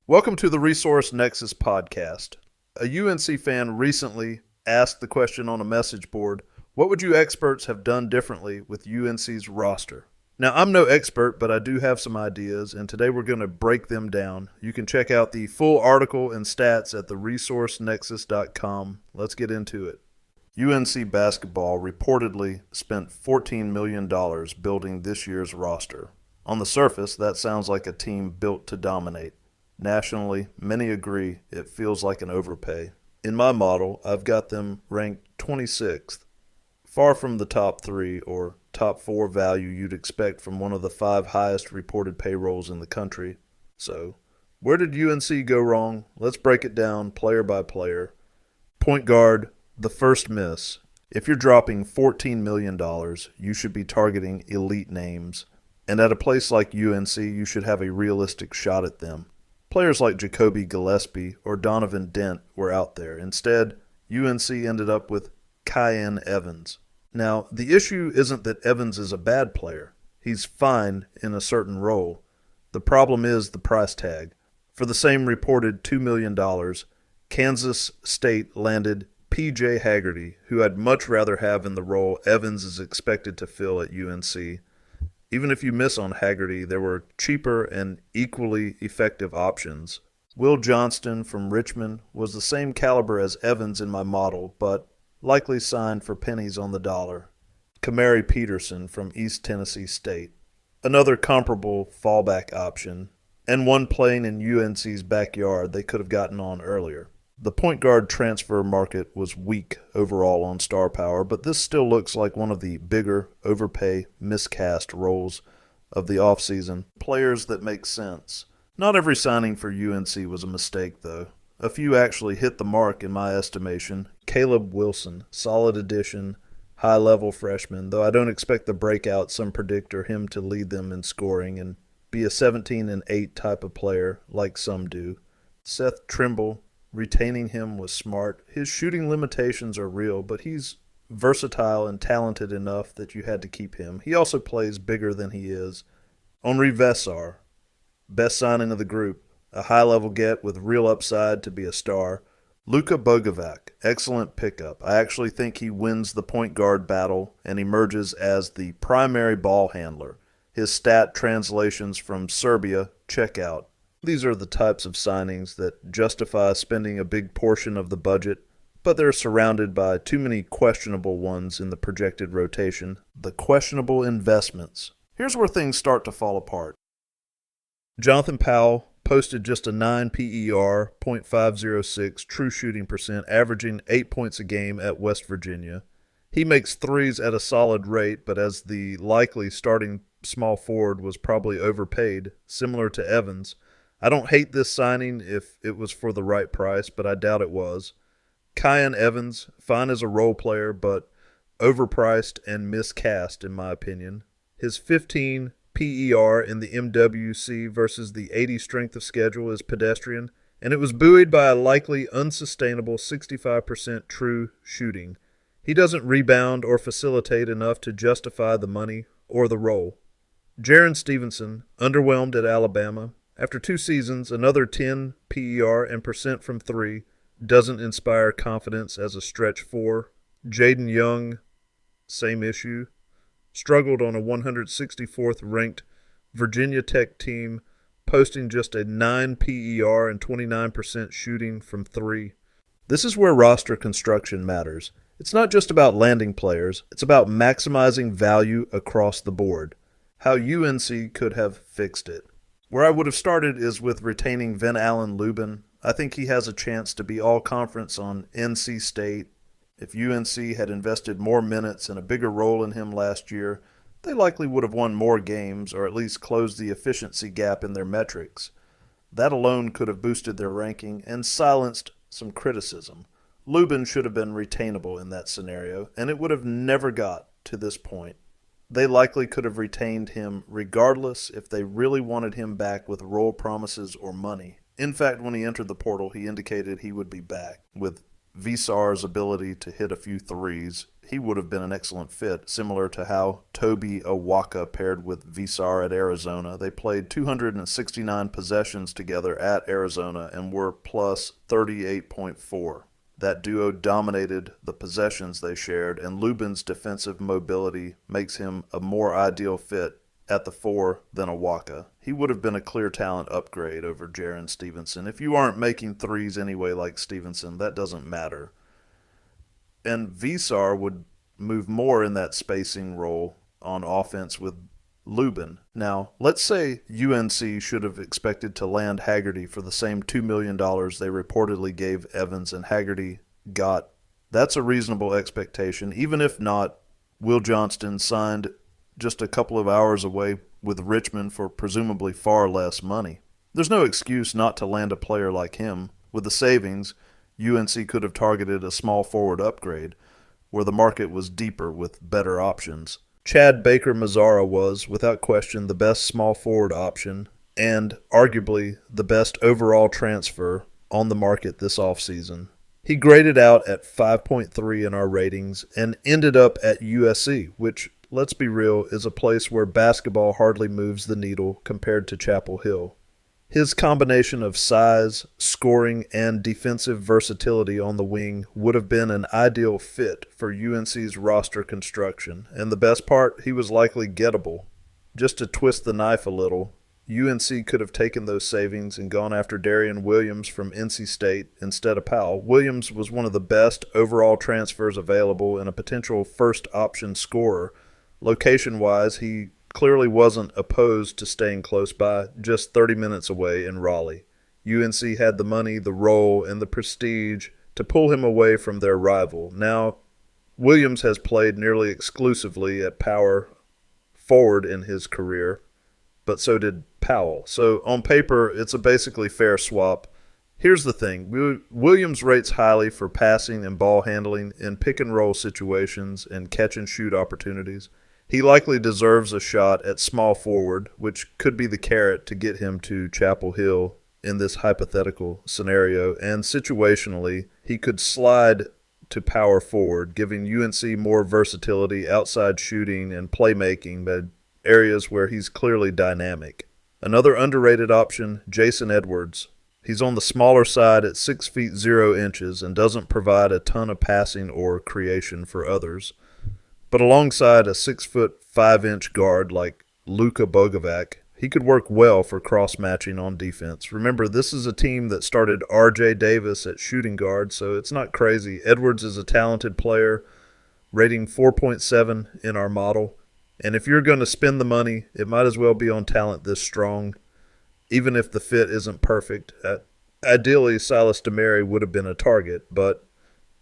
Welcome to the Resource Nexus podcast. A UNC fan recently asked the question on a message board, what would you experts have done differently with UNC's roster? Now, I'm no expert, but I do have some ideas, and today we're going to break them down. You can check out the full article and stats at theresourcenexus.com. Let's get into it. UNC basketball reportedly spent $14 million building this year's roster. On the surface, that sounds like a team built to dominate. Nationally, many agree it feels like an overpay. In my model, I've got them ranked 26th, far from the top 3 or top 4 value you'd expect from one of the 5 highest reported payrolls in the country. So, where did UNC go wrong? Let's break it down player by player. Point guard, the first miss. If you're dropping $14 million, you should be targeting elite names. And at a place like UNC, you should have a realistic shot at them. Players like Jacoby Gillespie or Donovan Dent were out there. Instead, UNC ended up with Kyan Evans. Now, the issue isn't that Evans is a bad player. He's fine in a certain role. The problem is the price tag. For the same reported $2 million, Kansas State landed P.J. Haggerty, who I'd much rather have in the role Evans is expected to fill at UNC. Even if you miss on Haggerty, there were cheaper and equally effective options. Will Johnston from Richmond was the same caliber as Evans in my model, but likely signed for pennies on the dollar. Kamari Peterson from East Tennessee State, another comparable fallback option, and one playing in UNC's backyard they could have gotten on earlier. The point guard transfer market was weak overall on star power, but this still looks like one of the bigger, overpay, miscast roles of the offseason. Players that make sense. Not every signing for UNC was a mistake, though. A few actually hit the mark in my estimation. Caleb Wilson, solid addition, high-level freshman, though I don't expect the breakout some predict or him to lead them in scoring and be a 17-8 type of player like some do. Seth Trimble, retaining him was smart. His shooting limitations are real, but he's versatile and talented enough that you had to keep him. He also plays bigger than he is. Henri Vesar, best signing of the group, a high-level get with real upside to be a star. Luka Bogovac, excellent pickup. I actually think he wins the point guard battle and emerges as the primary ball handler. His stat translations from Serbia check out. These are the types of signings that justify spending a big portion of the budget, but they're surrounded by too many questionable ones in the projected rotation. The questionable investments. Here's where things start to fall apart. Jonathan Powell posted just a 9 PER, .506 true shooting percent, averaging 8 points a game at West Virginia. He makes threes at a solid rate, but as the likely starting small forward was probably overpaid, similar to Evans. I don't hate this signing if it was for the right price, but I doubt it was. Kyan Evans, fine as a role player, but overpriced and miscast in my opinion. His 15 PER in the MWC versus the 80 strength of schedule is pedestrian, and it was buoyed by a likely unsustainable 65% true shooting. He doesn't rebound or facilitate enough to justify the money or the role. Jaren Stevenson, underwhelmed at Alabama. After 2 seasons, another 10 PER and percent from 3 doesn't inspire confidence as a stretch 4. Jaden Young, same issue. Struggled on a 164th ranked Virginia Tech team, posting just a 9 PER and 29% shooting from 3. This is where roster construction matters. It's not just about landing players, it's about maximizing value across the board. How UNC could have fixed it. Where I would have started is with retaining Van Allen Lubin. I think he has a chance to be all-conference on NC State. If UNC had invested more minutes and a bigger role in him last year, they likely would have won more games or at least closed the efficiency gap in their metrics. That alone could have boosted their ranking and silenced some criticism. Lubin should have been retainable in that scenario, and it would have never got to this point. They likely could have retained him regardless if they really wanted him back with role promises or money. In fact, when he entered the portal, he indicated he would be back, with Visar's ability to hit a few threes, he would have been an excellent fit, similar to how Toby Awaka paired with Visar at Arizona. They played 269 possessions together at Arizona and were plus 38.4. That duo dominated the possessions they shared, and Lubin's defensive mobility makes him a more ideal fit at the 4 than Awaka. He would have been a clear talent upgrade over Jaren Stevenson. If you aren't making threes anyway like Stevenson, that doesn't matter. And Visar would move more in that spacing role on offense with Lubin. Now, let's say UNC should have expected to land Haggerty for the same $2 million they reportedly gave Evans, and Haggerty got. That's a reasonable expectation. Even if not, Will Johnston signed just a couple of hours away with Richmond for presumably far less money. There's no excuse not to land a player like him. With the savings, UNC could have targeted a small forward upgrade, where the market was deeper with better options. Chad Baker-Mazara was, without question, the best small forward option and arguably the best overall transfer on the market this offseason. He graded out at 5.3 in our ratings and ended up at USC, which, let's be real, is a place where basketball hardly moves the needle compared to Chapel Hill. His combination of size, scoring, and defensive versatility on the wing would have been an ideal fit for UNC's roster construction, and the best part, he was likely gettable. Just to twist the knife a little, UNC could have taken those savings and gone after Darian Williams from NC State instead of Powell. Williams was one of the best overall transfers available and a potential first-option scorer. Location-wise, he clearly wasn't opposed to staying close by, just 30 minutes away in Raleigh. UNC had the money, the role, and the prestige to pull him away from their rival. Now, Williams has played nearly exclusively at power forward in his career, but so did Powell. So on paper, it's a basically fair swap. Here's the thing. Williams rates highly for passing and ball handling in pick-and-roll situations and catch-and-shoot opportunities. He likely deserves a shot at small forward, which could be the carrot to get him to Chapel Hill in this hypothetical scenario, and situationally, he could slide to power forward, giving UNC more versatility, outside shooting, and playmaking, but areas where he's clearly dynamic. Another underrated option, Jason Edwards. He's on the smaller side at 6 feet 0 inches and doesn't provide a ton of passing or creation for others. But alongside a 6 foot 5 inch guard like Luka Bogovac, he could work well for cross-matching on defense. Remember, this is a team that started R.J. Davis at shooting guard, so it's not crazy. Edwards is a talented player, rating 4.7 in our model. And if you're going to spend the money, it might as well be on talent this strong, even if the fit isn't perfect. Ideally, Silas DeMary would have been a target, but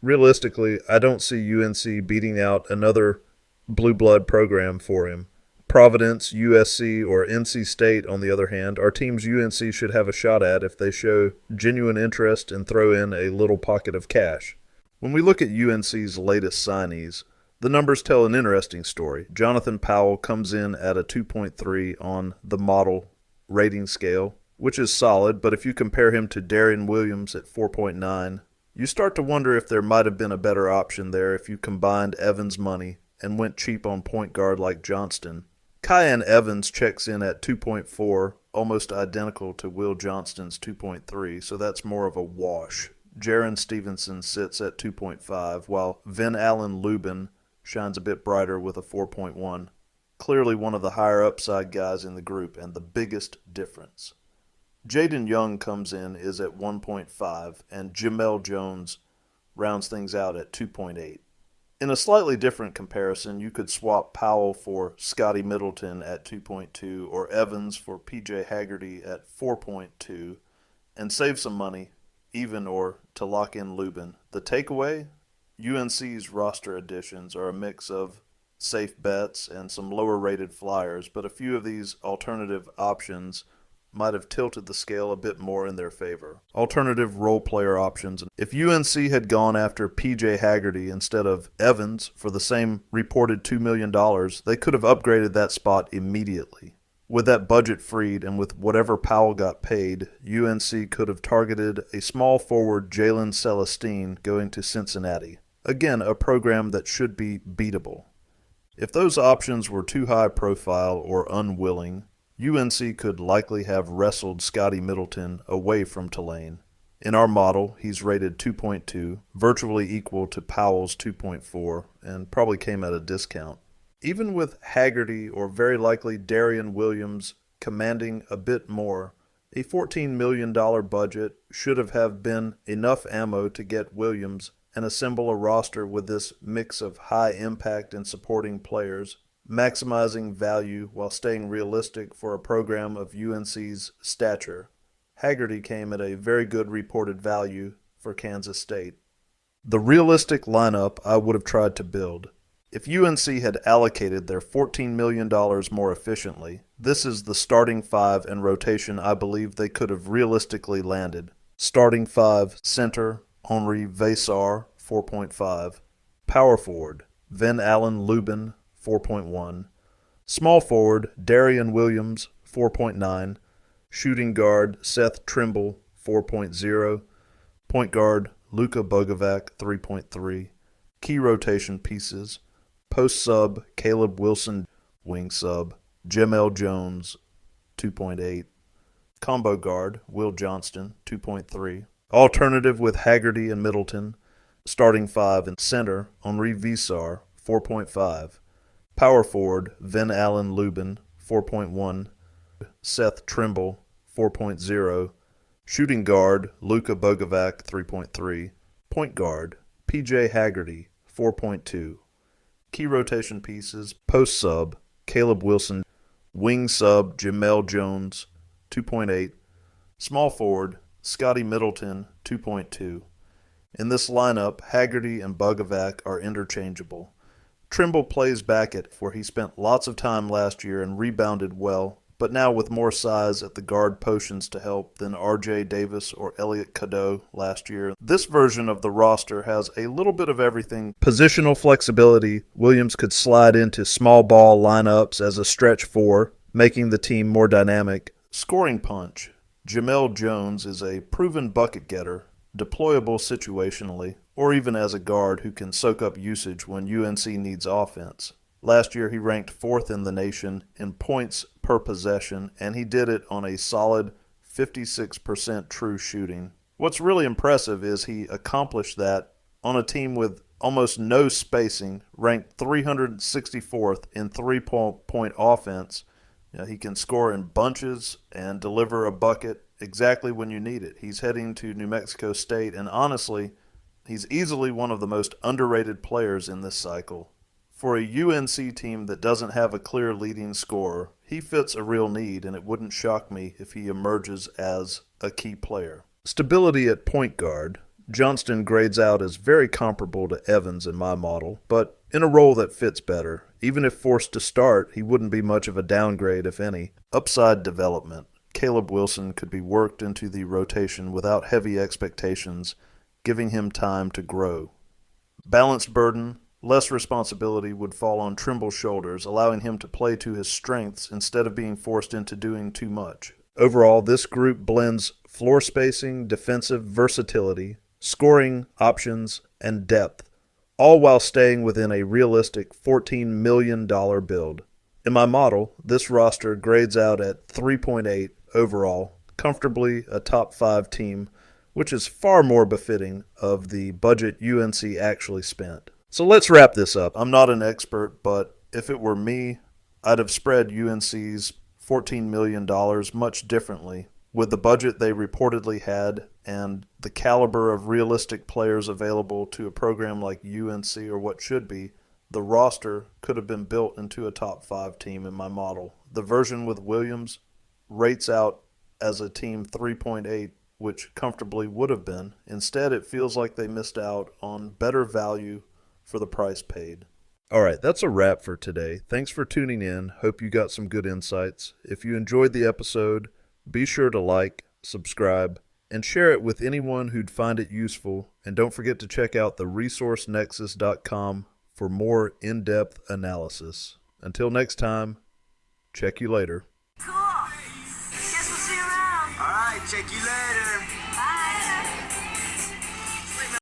realistically, I don't see UNC beating out another blue blood program for him. Providence, USC, or NC State, on the other hand, are teams UNC should have a shot at if they show genuine interest and throw in a little pocket of cash. When we look at UNC's latest signees, the numbers tell an interesting story. Jonathan Powell comes in at a 2.3 on the model rating scale, which is solid, but if you compare him to Darian Williams at 4.9, you start to wonder if there might have been a better option there if you combined Evans' money and went cheap on point guard like Johnston. Kyan Evans checks in at 2.4, almost identical to Will Johnston's 2.3, so that's more of a wash. Jaren Stevenson sits at 2.5, while Vin Allen Lubin shines a bit brighter with a 4.1. Clearly one of the higher upside guys in the group and the biggest difference. Jaden Young comes in is at 1.5, and Jamel Jones rounds things out at 2.8. In a slightly different comparison, you could swap Powell for Scotty Middleton at 2.2 or Evans for PJ Haggerty at 4.2 and save some money, even or to lock in Lubin. The takeaway? UNC's roster additions are a mix of safe bets and some lower-rated flyers, but a few of these alternative options might have tilted the scale a bit more in their favor. Alternative role player options. If UNC had gone after PJ Haggerty instead of Evans for the same reported $2 million, they could have upgraded that spot immediately. With that budget freed and with whatever Powell got paid, UNC could have targeted a small forward Jalen Celestine going to Cincinnati. Again, a program that should be beatable. If those options were too high profile or unwilling, UNC could likely have wrestled Scotty Middleton away from Tulane. In our model, he's rated 2.2, virtually equal to Powell's 2.4, and probably came at a discount. Even with Haggerty or very likely Darian Williams commanding a bit more, a $14 million budget should have been enough ammo to get Williams and assemble a roster with this mix of high impact and supporting players, maximizing value while staying realistic for a program of UNC's stature. Haggerty came at a very good reported value for Kansas State. The realistic lineup I would have tried to build. If UNC had allocated their $14 million more efficiently, this is the starting five and rotation I believe they could have realistically landed. Starting five, center, Henri Vesar, 4.5. Power forward, Van Allen Lubin, 4.1. Small forward, Darian Williams, 4.9. Shooting guard, Seth Trimble, 4.0. Point guard, Luka Bogovac, 3.3. Key rotation pieces, post sub, Caleb Wilson, wing sub, Jamel Jones, 2.8. Combo guard, Will Johnston, 2.3. Alternative with Haggerty and Middleton. Starting five and center, Henri Vesar, 4.5. Power forward, Van Allen Lubin, 4.1. Seth Trimble, 4.0. Shooting guard, Luka Bogovac, 3.3. Point guard, PJ Haggerty, 4.2. Key rotation pieces, post sub, Caleb Wilson. Wing sub, Jamel Jones, 2.8. Small forward, Scotty Middleton, 2.2. In this lineup, Haggerty and Bogovac are interchangeable. Trimble plays back at where he spent lots of time last year and rebounded well, but now with more size at the guard potions to help than R.J. Davis or Elliot Cadeau last year. This version of the roster has a little bit of everything. Positional flexibility, Williams could slide into small ball lineups as a stretch four, making the team more dynamic. Scoring punch, Jamel Jones is a proven bucket getter, deployable situationally, or even as a guard who can soak up usage when UNC needs offense. Last year he ranked 4th in the nation in points per possession, and he did it on a solid 56% true shooting. What's really impressive is he accomplished that on a team with almost no spacing, ranked 364th in three-point offense. He can score in bunches and deliver a bucket exactly when you need it. He's heading to New Mexico State, and honestly, he's easily one of the most underrated players in this cycle. For a UNC team that doesn't have a clear leading scorer, he fits a real need, and it wouldn't shock me if he emerges as a key player. Stability at point guard. Johnston grades out as very comparable to Evans in my model, but in a role that fits better. Even if forced to start, he wouldn't be much of a downgrade, if any. Upside development. Caleb Wilson could be worked into the rotation without heavy expectations, giving him time to grow. Balanced burden. Less responsibility would fall on Trimble's shoulders, allowing him to play to his strengths instead of being forced into doing too much. Overall, this group blends floor spacing, defensive versatility, scoring options, and depth, all while staying within a realistic $14 million build. In my model, this roster grades out at 3.8 overall, comfortably a top 5 team, which is far more befitting of the budget UNC actually spent. So let's wrap this up. I'm not an expert, but if it were me, I'd have spread UNC's $14 million much differently. With the budget they reportedly had and the caliber of realistic players available to a program like UNC or what should be, the roster could have been built into a top 5 team in my model. The version with Williams rates out as a team 3.8, which comfortably would have been. Instead, it feels like they missed out on better value for the price paid. All right, that's a wrap for today. Thanks for tuning in. Hope you got some good insights. If you enjoyed the episode, be sure to like, subscribe, and share it with anyone who'd find it useful. And don't forget to check out the resourcenexus.com for more in-depth analysis. Until next time, check you later. Shake your leg.